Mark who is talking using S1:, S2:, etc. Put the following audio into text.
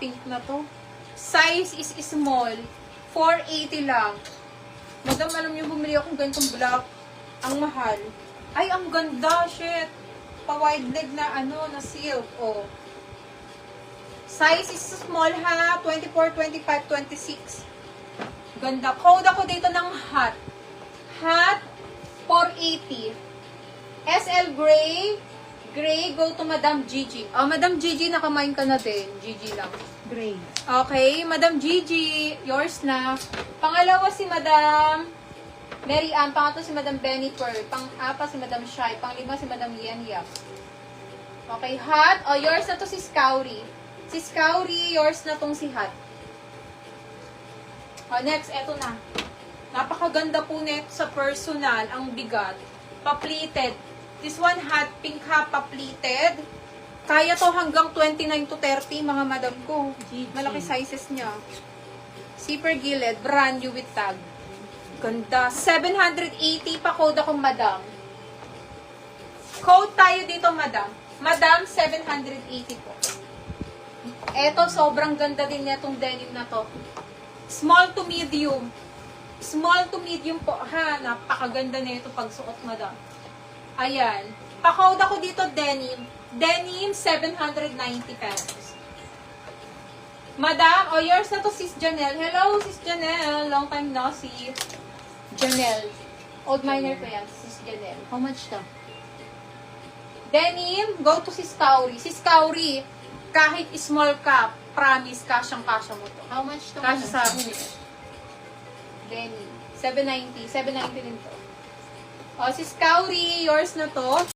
S1: pink na to. Size is small. 480 lang. Madam, alam niyo, bumili akong ganitong black. Ang mahal. Ay, ang ganda, shit. Pa-wide leg na ano, na silk. Oh. Size is small ha. 24, 25, 26. Ganda. Code ako dito ng hot. Hot, 480. SL Gray. Gray, go to Madam Gigi. Oh, Madam Gigi, nakamain ka na din. Gigi lang.
S2: Gray.
S1: Okay, Madam Gigi, yours na. Pangalawa si Madam Mary Ann, pangatlo si Madam Benifer, pang-apat si Madam Shai, pang-lima si Madam Yen Yap. Okay, hot. Oh, yours na to si Scoury. Si Scoury, yours na tong si hot. Oh, next, eto na. Napakaganda po neto sa personal, ang bigat. Pa-pleated. This one hot pink ha, pa-pleated. Kaya to hanggang 29 to 30, mga madam ko. Malaki sizes niya. Zipper gilid, brand new with tag. Ganda. 780 pa code akong madam. Code tayo dito, madam. Madam, 780 po. Eto, sobrang ganda din niya itong denim na to. Small to medium. Small to medium po. Ha, napakaganda na ito pag suot, madam. Ayan. Pa-code ako dito, denim. Denim, 790 pesos. Madam, yours na to, Sis Janelle. Hello, Sis Janelle. Long time no see. Janelle. Old miner ko yan, Sis Janelle.
S2: How much to?
S1: Denim, go to Sis Kauri. Sis Kauri, kahit small ka, promise, kasyang-kasya mo to.
S2: How much to?
S1: Kasya sa akin. Denim. 790. 790 din to. Sis Kauri, yours na to.